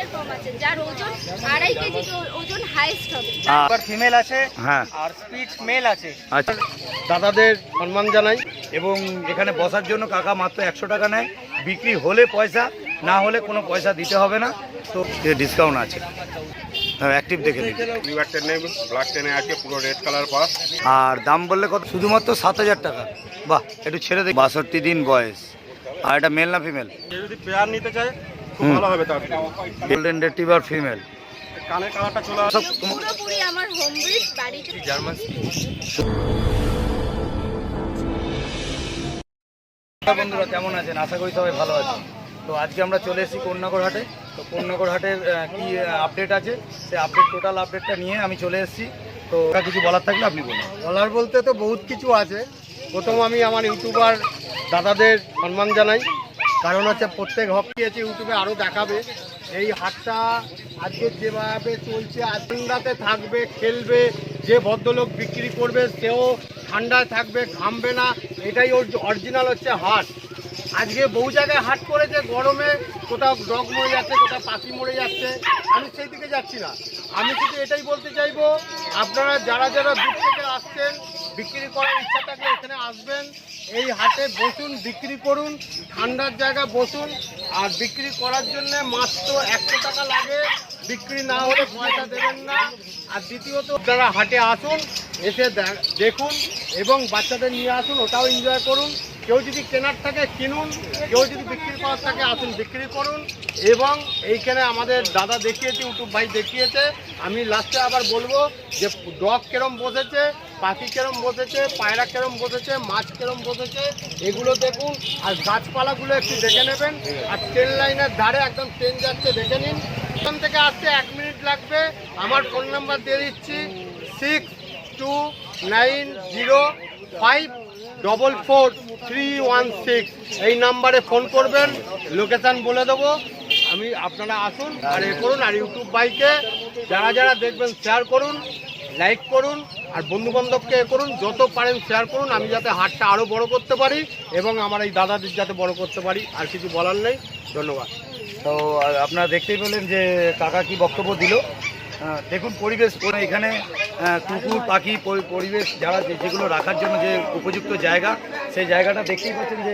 বাচ্চার কম আছে, যার ওজন 2.5 কেজি ওজন হাইস্ট হবে। আর ফিমেল আছে, হ্যাঁ, আর স্পিচ মেল আছে। আচ্ছা। দাদাদের সম্মান জানাই। এবং এখানে বসার জন্য কাকা মাত্র 100 টাকা নেয়, বিক্রি হলে পয়সা, না হলে কোনো পয়সা দিতে হবে না। তো ডিসকাউন্ট আছে, অ্যাক্টিভ দেখে নিন। লিভার টেনে ব্লাড টেনে আছে, পুরো রেড কালার পাস। আর দাম বললে কত? শুধুমাত্র 7,000 টাকা। বাহ, একটু ছেড়ে দিই। 62 দিন বয়স। আর এটা মেল না ফিমেল? যদি পেয়ার নিতে চায় খুব ভালো হবে। তার গোল্ডেন রিট্রিভার ফিমেল। কানের কালারটা চলে আসে। পুরোপুরি আমার হোম ব্রিড বাড়িতে। জার্মান বন্ধুরা কেমন আছেন? আশা করি সবাই ভালো আছেন। তো আজকে আমরা চলে এসেছি কোন্নগর হাটে। তো কোন্নগর হাটের কি আপডেট আছে, সেই আপডেট, টোটাল আপডেটটা নিয়ে আমি চলে এসেছি। তো কিছু বলার থাকলে আপনি বলুন। বলার বলতে তো বহুত কিছু আছে। প্রথম আমি আমার ইউটিউবার দাদাদের সম্মান জানাই, কারণ হচ্ছে প্রত্যেক হপ্তাহে আছে ইউটিউবে আরও দেখাবে। এই হাটটা আজকে যেভাবে চলছে, ঠান্ডাতে থাকবে, খেলবে, যে ভদ্রলোক বিক্রি করবে সেও ঠান্ডায় থাকবে, ঘামবে না। এটাই ওর অরিজিনাল হচ্ছে হাট। আজকে বহু জায়গায় হাট করেছে, গরমে কোথাও ডগ মরে যাচ্ছে, কোথাও পাখি মরে যাচ্ছে। আমি সেই দিকে যাচ্ছি না। আমি শুধু এটাই বলতে চাইবো, আপনারা যারা যারা দূর থেকে আসছেন, বিক্রি করার ইচ্ছা থাকলে এখানে আসবেন, এই হাটে বসুন, বিক্রি করুন, ঠান্ডার জায়গা বসুন। আর বিক্রি করার জন্য মাত্র 100 টাকা লাগে, বিক্রি না হলে পয়সা দেবেন না। আর দ্বিতীয়ত আপনারা হাটে আসুন, এসে দেখুন এবং বাচ্চাদের নিয়ে আসুন, ওটাও এনজয় করুন। কেউ যদি কেনার থাকে কিনুন, কেউ যদি বিক্রি করার থাকে আসুন, বিক্রি করুন। এবং এইখানে আমাদের দাদা দেখিয়েছে, ইউটিউব ভাই দেখিয়েছে। আমি লাস্টে আবার বলবো যে ডগ কেরম বসেছে, পাখি কেরম বসেছে, পায়রা কেরম বসেছে, মাছ কেরম বসেছে, এগুলো দেখুন। আর গাছপালাগুলো একটু দেখে নেবেন। আর ট্রেন লাইনের ধারে একদম ট্রেন যাচ্ছে, দেখে নিন। এখান থেকে আসতে 1 মিনিট লাগবে। আমার ফোন নাম্বার দিয়ে দিচ্ছি 6290544316। এই নাম্বারে ফোন করবেন, লোকেশান বলে দেবো। আপনারা আসুন আর এ করুন। আর ইউটিউব ভাইকে যারা যারা দেখবেন শেয়ার করুন, লাইক করুন, আর বন্ধুবান্ধবকে এ করুন, যত পারেন শেয়ার করুন, আমি যাতে হাটটা আরও বড় করতে পারি এবং আমার এই দাদাদের যাতে বড় করতে পারি। আর কিছু বলার নেই, ধন্যবাদ। তো আপনারা দেখতেই পেলেন যে কাকা কি বক্তব্য দিল। দেখুন পরিবেশ, এখানে কুকুর পাখি পরিবেশ যারা যেগুলো রাখার জন্য যে উপযুক্ত জায়গা, সেই জায়গাটা দেখতেই পাচ্ছেন যে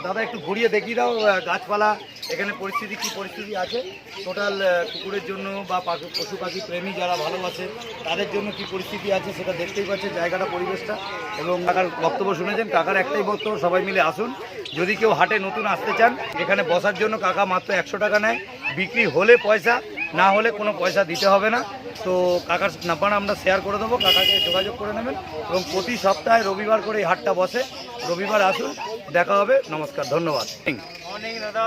দাদা একটু ঘুরিয়ে দেখিয়ে দাও গাছপালা, এখানে পরিস্থিতি কি পরিস্থিতি আছে টোটাল কুকুরের জন্য বা পশু পাখি প্রেমী যারা ভালোবাসে তাদের জন্য কি পরিস্থিতি আছে সেটা দেখতেই পাচ্ছেন জায়গাটা, পরিবেশটা। এবং কাকার বক্তব্য শুনেছেন। কাকার একটাই বক্তব্য, সবাই মিলে আসুন। যদি কেউ হাটে নতুন আসতে চান, এখানে বসার জন্য কাকা মাত্র 100 টাকা নেয়, বিক্রি হলে পয়সা, না হলে কোনো পয়সা দিতে হবে না। তো কাকার নাম্বার আমরা শেয়ার করে দেবো, কাকাকে যোগাযোগ করে নেবেন। এবং প্রতি সপ্তাহে রবিবার করে এই হাটটা বসে, রবিবার আসুন, দেখা হবে। নমস্কার, ধন্যবাদ। মর্নিং দাদা,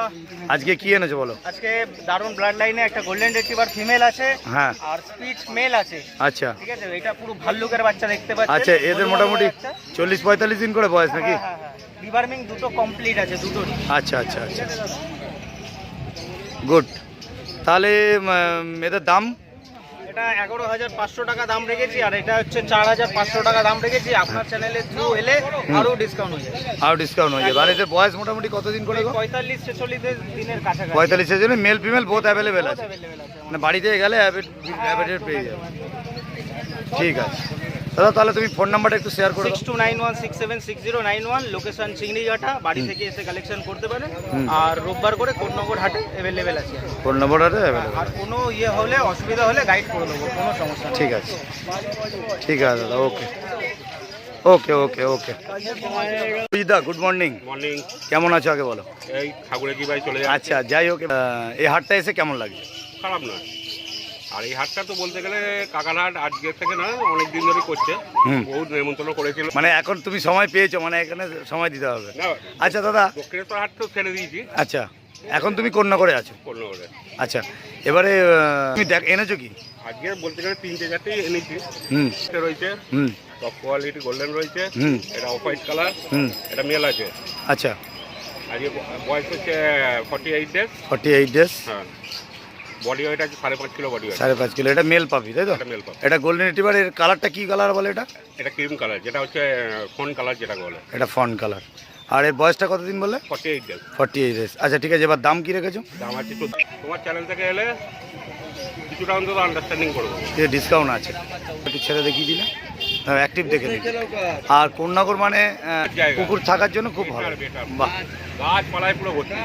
আজকে কি এনেছো বলো? আজকে দারুণ ব্লাড লাইনে একটা গোল্ডেন রিট্রিভার ফিমেল আছে, হ্যাঁ, আর স্পিচ মেল আছে। আচ্ছা, ঠিক আছে, এটা পুরো ভাল্লুকের বাচ্চা দেখতে পাচ্ছেন। আচ্ছা, এদের মোটামুটি 40-45 দিন করে বয়স নাকি? হ্যাঁ, ডিবার্মিং দুটো কমপ্লিট আছে, দুটোরই। আচ্ছা আচ্ছা আচ্ছা, গুড। তাহলে এদের দাম? এটা 11,500 টাকা দাম রেখেছি, আর এটা হচ্ছে 4,500 টাকা দাম রেখেছি। আপনার চ্যানেলে থ্রু এলে আরও ডিসকাউন্ট হয়ে যাবে। আরও ডিসকাউন্ট হয়ে যাবে। আর এদের বয়স মোটামুটি কতদিন করে? 45-46 দিনের কাছাকাছি। 45-এর জন্য মেল ফিমেল বোথ অ্যাভেলেবেল আছে, অ্যাভেলেবেল আছে। মানে বাড়িতে গেলে অ্যাভেলেবেল পেয়ে যাবে। ঠিক আছে দাদা, তাহলে তুমি ফোন নাম্বারটা একটু শেয়ার করো। 6291676091, লোকেশন চিংড়িঘাটা। বাড়ি থেকে এসে কালেকশন করতে পারে। আর রোববার করে কোন্নগর হাটে অ্যাভেলেবেল আছে। ফোন নাম্বারটা অ্যাভেলেবেল। আর কোনো হলে অসুবিধা হলে গাইড করে দেবো, কোনো সমস্যা নেই। ঠিক আছে, ঠিক আছে দাদা, ওকে ওকে ওকে ওকে। দা, গুড মর্নিং। মর্নিং। কেমন আছো আগে বলো? এই ঠাকুরে কি ভাই চলে যায়। আচ্ছা, যাই হোক, এই হাটটা এসে কেমন লাগে? খারাপ না। আর এই হাটটা তো বলতে গেলে কাকার হাট আজকে থেকে না, অনেক দিন ধরে করছে। বহুত নেমন্তন্ন করেছিল। মানে এখন তুমি সময় পেয়েছো, মানে এখানে সময় দিতে হবে। না, আচ্ছা দাদা, দক্ষিণেশ্বর হাট তো ছেড়ে দিয়েছি। আচ্ছা, এখন তুমি কন্যাগড়ে আছো। কন্যগড়ে। আচ্ছা, এবারে তুমি এনেছো কি? আজকে বলতে গেলে 3-4টেই এনেছি। এটা রয়েছে টপ কোয়ালিটি গোল্ডেন রয়েছে, এটা অফ হোয়াইট কালার, এটা মেল আছে। আচ্ছা, আজকে বয়স হচ্ছে 48 ডেজ। 48 ডেজ। হ্যাঁ, বডি ওয়েট আছে 5.5 কিলো বডি ওয়েট। 5.5 কিলো। এটা মেল পাবি, তাই তো? এটা মেল পাবি। এটা গোল্ডেন রিট্রিভার। এর কালারটা কি কালার বলে? এটা এটা ক্রিম কালার, যেটা হচ্ছে ফোন কালার যেটা বলে। এটা ফন কালার। আর এর বয়সটা কতদিন বললে? 48 ডেজ। 48 ডেজ। আচ্ছা ঠিক আছে, এবার দাম কি রেখেছো? দাম আছে একটু, তোমার চ্যানেল থেকে এলে কিছুটা অন্তত আন্ডারস্ট্যান্ডিং করবো। ডিসকাউন্ট আছে, একটু ছেড়ে দেখিয়ে দিলে অ্যাক্টিভ দেখে নিন। আর কোন্নগর মানে কুকুর থাকার জন্য খুব ভালো। বাহ, গাছপালায় পুরো ভর্তি।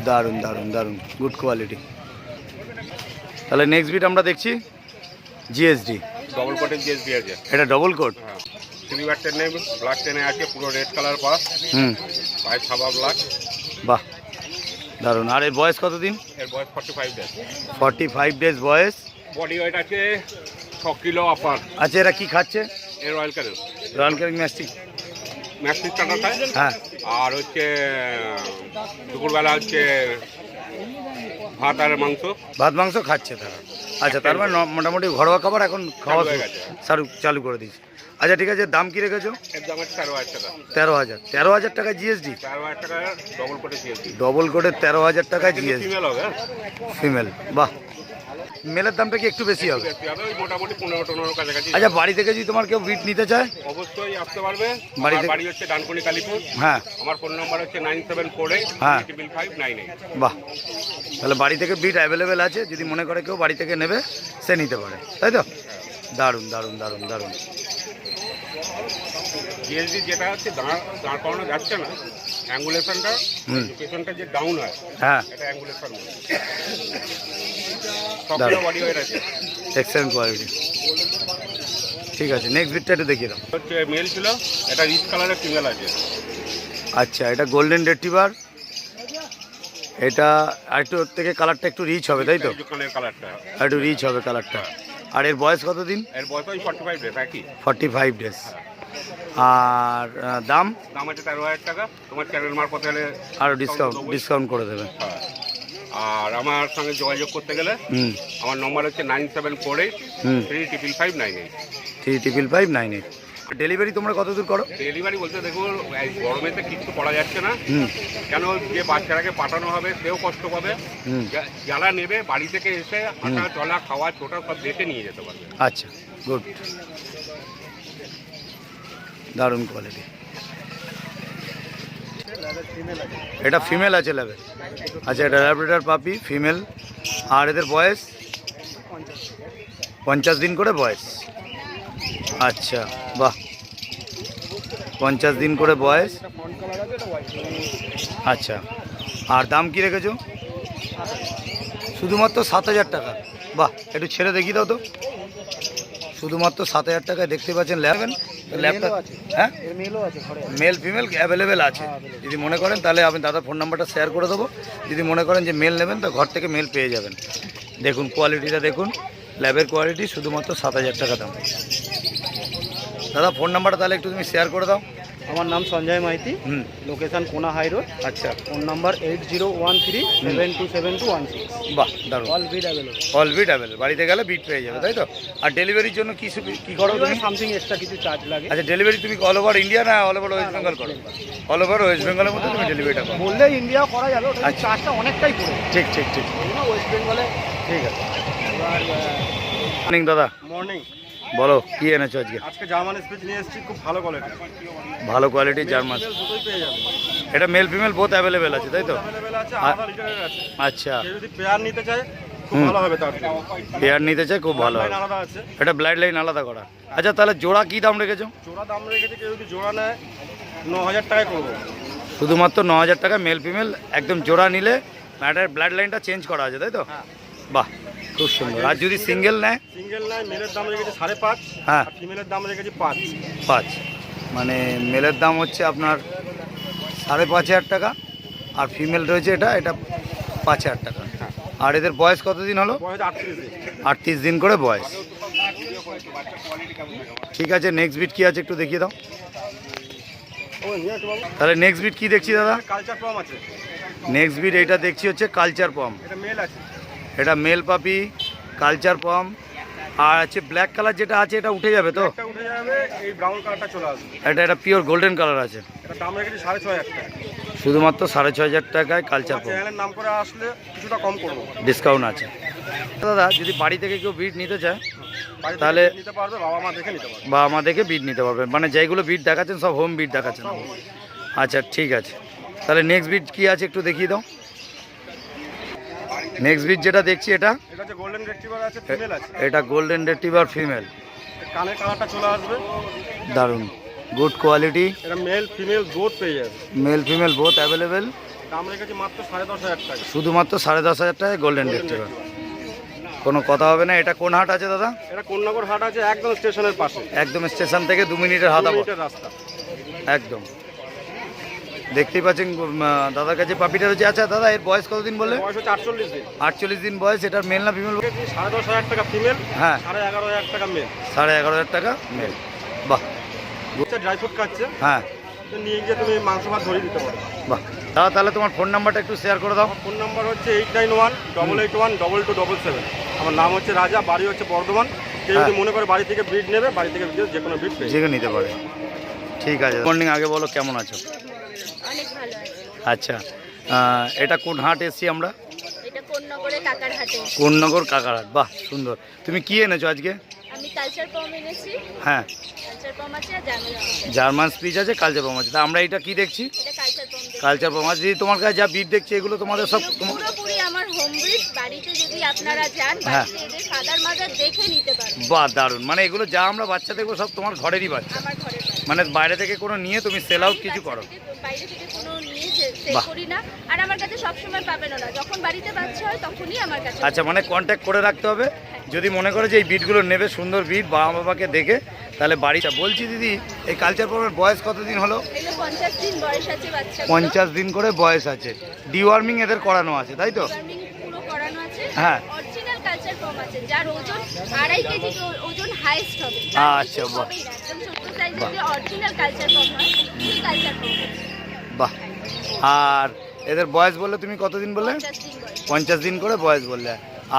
দারুণ দারুণ দারুণ, গুড কোয়ালিটি। তাহলে নেক্সট বিট আমরা দেখছি জিএসডি। ডবল কোটের জিএসডি আছে। এটা ডবল কোট? হ্যাঁ, 3 বার টেনে ব্ল্যাক টেনে আছে, পুরো রেড কালার পাস, পায়ে ছাপা ব্ল্যাক। বাহ, দারুণ। আর এর বয়স কতদিন? এর বয়স 45 ডেজ। 45 ডেজ বয়স। বডি ওয়েট আছে 6 কিলো আপার। আচ্ছা, এরা কি খাচ্ছে? এর রয়্যাল ক্যানেল, রয়্যাল ক্যানিং ম্যাস্টিক। ম্যাস্টিক কাটা খায়। হ্যাঁ। আর হচ্ছে দুপুরবেলা হচ্ছে ভাত আর মাংস। ভাত মাংস খাচ্ছে তারা। আচ্ছা, তার মানে মোটামুটি ঘরোয়া খাবার এখন খাওয়া হয়ে গেছে। চালু করে দিয়েছে। আচ্ছা ঠিক আছে, দাম কি রেখেছো? এর দাম হচ্ছে 13,000 টাকা। 13,000। 13,000 টাকা জিএসডি? 13,000 টাকা ডবল কোটের জিএসডি। ডবল কোটের 13,000 টাকা জিএসডি। ফিমেল হবে। ফিমেল। বাহ, মেলের দামটা কি একটু বেশি হবে? বেশি হবে, ওই মোটামুটি 15-15 কাছাকাছি। আচ্ছা, বাড়ি থেকে যদি তোমার কেউ বিট নিতে চায়? অবশ্যই আসতে পারবে। বাড়ি আমার থেকে- বাড়ি হচ্ছে ডানকুনি কালীপুর। হ্যাঁ। আমার ফোন নাম্বার হচ্ছে 9748 হ্যাঁ। 598। বাহ, তাহলে বাড়ি থেকে বিট অ্যাভেলেবেল আছে, যদি মনে করে কেউ বাড়ি থেকে নেবে সে নিতে পারে, তাই তো? দারুণ দারুণ দারুণ দারুণ। জিএসডি যেটা হচ্ছে দাঁড় করানো যাচ্ছে না, অ্যাঙ্গুলেশনটা, পেছনটা যে ডাউন হয়, হ্যাঁ, এটা অ্যাঙ্গুলেশন। সবগুলো বডি ওয়েট আছে। Excellent quality. ঠিক আছে, নেক্সট বিটটা একটু দেখিয়ে দাও। হচ্ছে মেল ছিল, এটা রিচ কালারের ফিমেল আছে। আচ্ছা, এটা গোল্ডেন রেট্রিভার। এটা আরেকটু ওর থেকে কালারটা একটু রিচ হবে, তাই তো? দোকানের কালারটা একটু রিচ হবে কালারটা। আর এর বয়স কতদিন? এর বয়স ওই 45 ডেজ একই। 45 ডেজ। আর দাম? দাম আছে 13,000 টাকা। তোমার চ্যানেল মারফত হলে আরও ডিসকাউন্ট করে দেবে। হ্যাঁ। আর আমার সঙ্গে যোগাযোগ করতে গেলে আমার নম্বর হচ্ছে 9748 35558। 35558। ডেলিভারি তোমরা কত দূর করো? ডেলিভারি বলতে দেখুন, এই গরমেতে কিছু করা যাচ্ছে না। কেন, যে বাচ্চাটাকে পাঠানো হবে সেও কষ্ট পাবে। যারা নেবে বাড়ি থেকে এসে হাঁটা চলা খাওয়া ছোটা সব দেখে নিয়ে যেতে পারবে। আচ্ছা, গুড, দারুণ কোয়ালিটি। এটা ফিমেল আছে ল্যাবে? আচ্ছা, এটা ল্যাব্রাডর পাপি ফিমেল। আর এদের বয়স? 50 দিন করে বয়স। আচ্ছা, বাহ, 50 দিন করে বয়স। আচ্ছা, আর দাম কি রেখেছো? শুধুমাত্র 7,000 টাকা। বাহ, একটু ছেড়ে দেখিয়ে দাও তো। শুধুমাত্র 7,000 টাকায় দেখতে পাচ্ছেন ল্যাবটা। হ্যাঁ, মেল ফিমেল অ্যাভেলেবেল আছে। যদি মনে করেন তাহলে আমি দাদার ফোন নাম্বারটা শেয়ার করে দেবো। যদি মনে করেন যে মেল নেবেন তো ঘর থেকে মেল পেয়ে যাবেন। দেখুন কোয়ালিটিটা, দেখুন ল্যাবের কোয়ালিটি। শুধুমাত্র 7,000 টাকা দাম। দাদা ফোন নাম্বারটা তাহলে একটু তুমি শেয়ার করে দাও। আমার নাম সঞ্জয় মাইতি, লোকেশন কোনা হাই রোড। আচ্ছা, ফোন নাম্বার 8013727216। বাহ, দারুণ। অল বিড অ্যাভেলেবল। অল বিট অ্যাভেলেবল, বাড়িতে গেলে বিট পেয়ে যাবে, তাই তো? আর ডেলিভারির জন্য কি করো তুমি? সামথিং এক্সট্রা কিছু চার্জ লাগে। আচ্ছা, ডেলিভারি তুমি অল ওভার ইন্ডিয়া না অল ওভার ওয়েস্ট বেঙ্গল করো? অল ওভার ওয়েস্ট বেঙ্গলের মধ্যে তুমি ডেলিভারিটা করো। বললে ইন্ডিয়া করা যাবে, ওটা চার্জটা অনেকটাই পড়ে। ঠিক ঠিক ঠিক, ওয়েস্ট বেঙ্গলে। ঠিক আছে। মর্নিং দাদা। মর্নিং। বলো কি এনেছো আজকে? আজকে জার্মান স্পিচ নিয়ে এসেছি, খুব ভালো কোয়ালিটি। ভালো কোয়ালিটির জার্মান। দুটোই পেয়ে যাবে। এটা মেল ফিমেল বোথ অ্যাভেলেবেল আছে, তাই তো? অ্যাভেলেবেল আছে, আলাদা লিটারের আছে। আচ্ছা, কেউ যদি পেয়ার নিতে চায় খুব ভালো হবে তার জন্য। পেয়ার নিতে চাই খুব ভালো হবে। লাইন আলাদা আছে। এটা ব্লাড লাইন আলাদা করা। আচ্ছা, তাহলে জোড়া কি দাম রেখেছো? জোড়া দাম রেখেছে, কেউ যদি জোড়া নেয় 9,000 টাকায় করবো। শুধুমাত্র 9,000 টাকা মেল ফিমেল একদম জোড়া নিলে। ম্যাটার ব্লাড লাইনটা চেঞ্জ করা আছে, তাই তো? বাহ, খুব সুন্দর। আর যদি সিঙ্গেল নেয়? সিঙ্গেল নেয় মেলের দাম রেখেছে 5.5। হ্যাঁ, আর ফিমেলের দাম রেখেছি 5। 5, মানে মেলের দাম হচ্ছে আপনার 5,500 টাকা, আর ফিমেল রয়েছে এটা 5,000 টাকা। আর এদের বয়স কতদিন হলো? বয়স 38 দিন। 38 দিন করে বয়স। ঠিক আছে, নেক্সট বিট কি আছে একটু দেখিয়ে দাও। তাহলে নেক্সট বিট কি দেখছি দাদা? কালচার পম আছে। নেক্সট বিট এটা দেখছি হচ্ছে কালচার পম। এটা মেল আছে। এটা মেল পাপি, কালচার পম। আর আছে ব্ল্যাক কালার যেটা আছে, এটা উঠে যাবে তো? এটা উঠে যাবে, এই ব্রাউন কালারটা চলে আসবে। এটা পিওর গোল্ডেন কালার আছে। এটা দাম রেখেছি 6,500 টাকা। শুধুমাত্র 6,500 টাকায় কালচার পম। চ্যানেলের নাম করে আসলে কিছুটা কম করবো। ডিসকাউন্ট আছে। দাদা যদি বাড়ি থেকে কেউ বিট নিতে চায় তাহলে নিতে পারবে, বাবা মা দেখে নিতে পারবে। বাবা মা দেখে বিট নিতে পারবেন, মানে যেগুলো বিট দেখাচ্ছেন সব হোম বিট দেখাচ্ছেন। আচ্ছা ঠিক আছে, তাহলে নেক্সট বিট কি আছে একটু দেখিয়ে দাও। নেক্সট বিট যেটা দেখছি এটা এটা হচ্ছে গোল্ডেন রেট্রিভার আছে, ফিমেল আছে। এটা গোল্ডেন রেট্রিভার ফিমেল, কানের কালারটা চলে আসবে, দারুণ গুড কোয়ালিটি। এটা মেল ফিমেল বোথ পেয়ে যাবে। Male female both available. দাম রেখেছি মাত্র 10,500 টাকা। শুধুমাত্র 10,500 টাকায় গোল্ডেন রেট্রিভার, কোনো কথা হবে না। এটা কোন হাট আছে দাদা? এটা কোন্নগর হাট আছে, একদম স্টেশনের পাশে, একদম স্টেশন থেকে 2 মিনিটের হাতা পথ, মিনিটের রাস্তা। একদম দেখতেই পাচ্ছেন দাদার কাছে পাপিটা রয়েছে। আচ্ছা দাদা, এর বয়স কতদিন বললে? বয়স হচ্ছে 48 দিন। 48 দিন বয়স। এটার মেল না ফিমেল? 10,500 টাকা ফিমেল, হ্যাঁ 11,500 টাকা মেল। 11,500 টাকা মেল। বাহ, ড্রাই ফ্রুট খাচ্ছে, হ্যাঁ তো নিয়ে গিয়ে তুমি মাংস ভাত ধরিয়ে দিতে পারো। বাহ দাদা, তাহলে তোমার ফোন নাম্বারটা একটু শেয়ার করে দাও। ফোন নাম্বার হচ্ছে 8918812277। আমার নাম হচ্ছে রাজা, বাড়ি হচ্ছে বর্ধমান। কেউ যদি মনে করে বাড়ি থেকে ব্রিড নেবে, বাড়ি থেকে যে কোনো ব্রিড পেয়ে যে নিতে পারে। ঠিক আছে, মর্নিং আগে বলো কেমন আছো? অনেক ভালো আছে। আচ্ছা, এটা কোন হাট এসছি আমরা? এটা কোন্নগরে কাকার হাটে। কোন্নগর কাকারহাট। বাহ সুন্দর। তুমি কি এনেছো আজকে? আমি কালচার পম এনেছি। হ্যাঁ, কালচার পম আছে আর জার্মান আছে। জার্মান স্পিচ আছে, কালচার পম আছে। তা আমরা এটা কি দেখছি? এটা কালচার পম। কালচার পম আছে। যদি তোমার কাছে যা বিট দেখছি এগুলো তোমাদের সব পুরোপুরি আমার হোম ব্রিড। বাড়িতে যদি আপনারা যান, হ্যাঁ। বাড়িতে এদের ফাদার মাদার দেখে নিতে পারবেন। বাহ দারুণ। মানে এগুলো যা আমরা বাচ্চা দেখবো সব তোমার ঘরেরই বাচ্চা, আমার ঘরের বাড়ি। মানে বাইরে থেকে কোনো নিয়ে তুমি সেল আউট কিছু করো? বাইরে থেকে কোনো নিয়ে সেল বাহ। করি না। আর আমার কাছে সবসময় পাবেন না, যখন বাড়িতে বাচ্চা হয় তখনই আমার কাছে। আচ্ছা, মানে কন্ট্যাক্ট করে রাখতে হবে যদি মনে করে যে এই বিটগুলো নেবে, সুন্দর বিট বাবা বাবাকে দেখে, তাহলে বাড়িটা। বলছি দিদি, এই কালচার পমের বয়স কতদিন হলো? এগুলো 50 দিন বয়স আছে বাচ্চা। 50 দিন করে বয়স আছে। ডিওয়ার্মিং এদের করানো আছে তাই তো? পুরো করানো আছে। হ্যাঁ। অরিজিনাল কালচার পম আছে, যার ওজন 2.5 কেজি ওজন হাইয়েস্ট হবে। আচ্ছা, বাহ। হবেই না, একদম ছোট সাইজের যে অরিজিনাল কালচার পম হয়, সেই কালচার পম আছে। বাহ। আর এদের বয়স বললে তুমি কতদিন বললে? 50 দিন বয়স। 50 দিন করে বয়স বললে।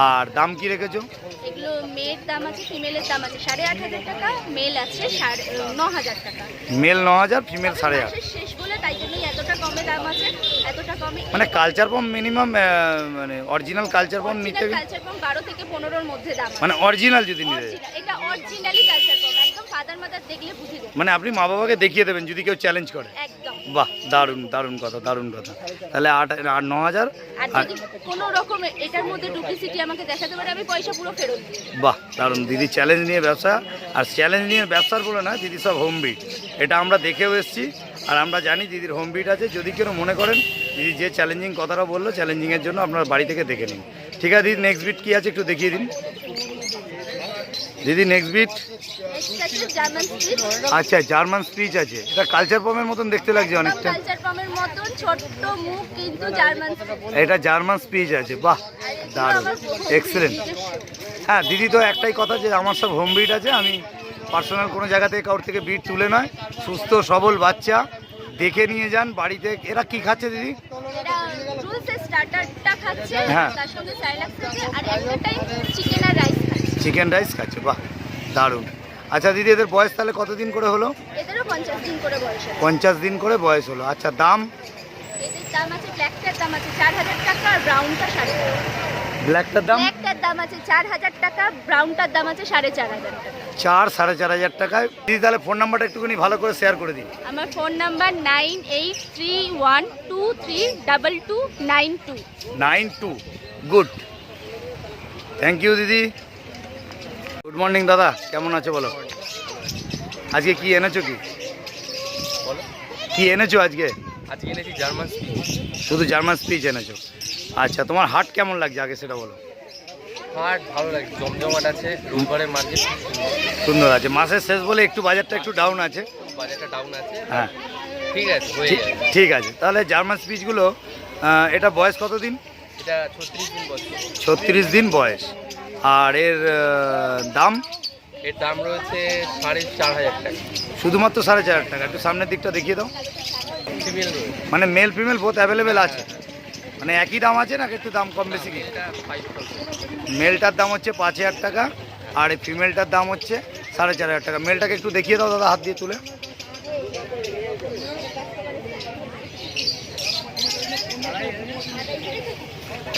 আর দাম কি রেখেছো? এগুলো মেয়ের দাম আছে, ফিমেলের দাম আছে 8,500 টাকা, মেল আছে 9,000 টাকা। Male 9,000, female 8,500। মাসের শেষ বলে তাই জন্যই এতটা কমে দাম আছে, এতটা কমে। মানে কালচার পম মিনিমাম, মানে অরিজিনাল কালচার পম নিতে, কালচার পম 12 থেকে 15-র মধ্যে দাম আছে। মানে অরিজিনাল যদি নিতে, Original, এটা অরিজিনালি কালচার পম, একদম ফাদার মাদার দেখলে বুঝে যাবে। মানে আপনি মা বাবাকে দেখিয়ে দেবেন যদি কেউ চ্যালেঞ্জ করে। একদম। বাহ দারুণ, দারুণ কথা, দারুণ কথা। তাহলে 9,000। আর যদি কোনো রকম এটার মধ্যে ডুপ্লিসিটি আমাকে দেখাতে পারে, আমি পয়সা পুরো ফেরত দিই। বাহ দারুণ। দিদি চ্যালেঞ্জ নিয়ে ব্যবসা, আর চ্যালেঞ্জ নিয়ে ব্যবসার বলে না, দিদি সব হোম বিট। এটা আমরা দেখেও এসেছি, আর আমরা জানি দিদির হোম বিট আছে। যদি কেউ মনে করেন দিদি যে চ্যালেঞ্জিং কথাটা বললো, চ্যালেঞ্জিংয়ের জন্য আপনার বাড়ি থেকে দেখে নিন। ঠিক আছে দিদি, নেক্সট বিট কী আছে একটু দেখিয়ে দিন দিদি। Next bit German speech. আচ্ছা, জার্মান স্পিচ আছে। এটা কালচার পমের মতন দেখতে লাগছে অনেকটা। কালচার পমের মতন ছোট্ট মুখ, কিন্তু জার্মান স্পিচ। এটা জার্মান স্পিচ আছে। বাহ দারুণ, এক্সেলেন্ট। হ্যাঁ দিদি, তো একটাই কথা যে আমার সব হোম ব্রিড আছে। আমি পার্সোনাল কোনো জায়গা থেকে কারোর থেকে ব্রিড তুলে নয়। সুস্থ সবল বাচ্চা দেখে নিয়ে যান বাড়িতে। এরা কি খাচ্ছে দিদি? এরা রুলসের স্টার্টারটা খাচ্ছে, হ্যাঁ। তার সঙ্গে সাইলাক্স খাচ্ছে, আর একটা টাইম চিকেন আর রাইস খাচ্ছে। চিকেন রাইস খাচ্ছে। বাহ দারুণ। আচ্ছা দিদি, এদের বয়স তাহলে কতদিন করে হলো? এদেরও 50 দিন করে বয়স আছে। 50 দিন করে বয়স হলো। আচ্ছা দাম? এদের দাম আছে, ব্ল্যাকটার দাম আছে 4,000 টাকা, আর ব্রাউনটা 4,500। ব্ল্যাকটার দাম? ব্ল্যাকটার দাম আছে 4,000 টাকা, ব্রাউনটার দাম আছে 4,500 টাকা। 4,500 টাকায়। দিদি তাহলে ফোন নাম্বারটা একটুখানি ভালো করে শেয়ার করে দিন। আমার phone number 9831232292। 92। Good, thank you দিদি। গুড মর্নিং দাদা, কেমন আছো বলো? আজকে কি এনেছো? কি এনেছো আজকে? আজকে এনেছি জার্মান স্পিচ। শুধু জার্মান স্পিচ এনেছো? আচ্ছা, তোমার হাট কেমন লাগছে আগে সেটা বলো। হাট ভালো লাগে, জমজমাট আছে, রোববারের মার্কেট সুন্দর আছে। মাসের শেষ বলে একটু বাজারটা একটু ডাউন আছে। বাজারটা ডাউন আছে। হ্যাঁ ঠিক আছে, হয়ে যাবে। ঠিক আছে। তাহলে জার্মান স্পিচগুলো, এটা বয়স কতদিন? এটা 36 দিন বছর। 36 দিন বয়স। আর এর দাম? এর দাম রয়েছে 4,500 টাকা। শুধুমাত্র 4,500 টাকা। একটু সামনের দিকটা দেখিয়ে দাও। ফিমেল রয়েছে। মানে মেল ফিমেল বোথ অ্যাভেলেবেল আছে? মানে একই দাম আছে না একটু দাম কম বেশি কি? এটা 5,000। মেলটার দাম হচ্ছে 5,000 টাকা, আর এই ফিমেলটার দাম হচ্ছে 4,500 টাকা। মেলটাকে একটু দেখিয়ে দাও দাদা, হাত দিয়ে তুলে।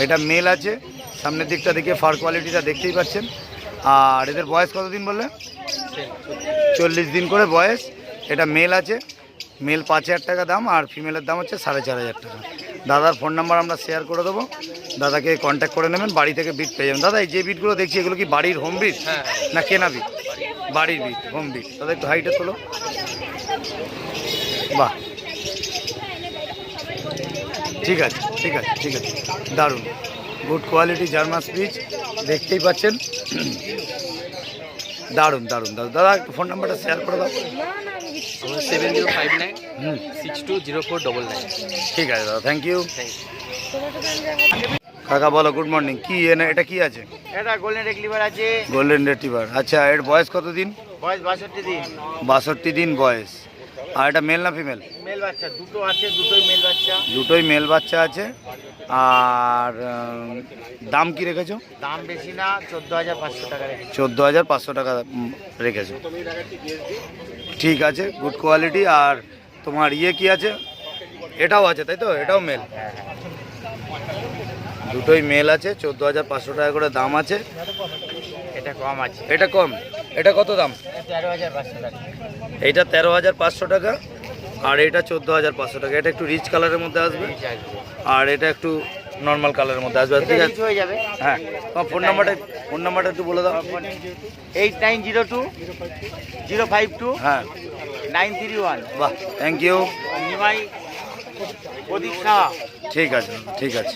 এটা মেল আছে। সামনের দিকটা দেখে ফার কোয়ালিটিটা দেখতেই পাচ্ছেন। আর এদের বয়স কতদিন বললে? 40 দিন করে বয়স। এটা মেল আছে, মেল 5000 টাকা দাম, আর ফিমেলের দাম হচ্ছে 4500 টাকা। দাদার ফোন নাম্বার আমরা শেয়ার করে দেবো, দাদাকে কন্ট্যাক্ট করে নেবেন, বাড়ি থেকে বিট পেয়ে যাবেন। দাদা এই যে বিটগুলো দেখছি এগুলো কি বাড়ির হোম বিট না কেনা বিট? বাড়ির বিট, হোম বিট। দাদা একটু হাইটে তোলো। বাহ, ঠিক আছে ঠিক আছে ঠিক আছে, দারুণ, গুড কোয়ালিটি জার্মান স্পিচ, দেখতেই পাচ্ছেন, দারুণ দারুণ দারুণ। দাদা একটু ফোন নাম্বারটা শেয়ার করে দাও। 7059620499। ঠিক আছে দাদা, থ্যাংক ইউ। কাকা বলো, গুড মর্নিং। কি এটা কি আছে? এটা গোল্ডেন রেক্লিভার আছে, গোল্ডেন রেটিভার। আচ্ছা, এর বয়স কত দিন? বয়স 62 দিন। 62 দিন বয়স। আর এটা মেল না ফিমেল? মেল বাচ্চা দুটো আছে, দুটোই মেল বাচ্চা। দুটোই মেল বাচ্চা আছে। আর দাম কি রেখেছো? দাম বেশি না, 14500 টাকা রেখেছি। 14500 টাকা রেখেছো, ঠিক আছে, গুড কোয়ালিটি। আর তোমার ইয়ে কি আছে? এটাও আছে তাই তো? এটাও মেল? দুটোই মেল আছে, 14500 টাকা করে দাম আছে। এটা কম আছে, এটা কম। এটা কত দাম? 13500 টাকা। এইটা 13500 টাকা, আর এটা 14500 টাকা। এটা একটু রিচ কালারের মধ্যে আসবে, আর এটা একটু নর্মাল কালারের মধ্যে আসবে। ঠিক আছে, হয়ে যাবে। হ্যাঁ, তোমার ফোন নাম্বারটা একটু বলে দাও। 8902 052 হ্যাঁ, 931। বাহ, থ্যাংক ইউ। নিমাই প্রদীপ সাহা। ঠিক আছে ঠিক আছে।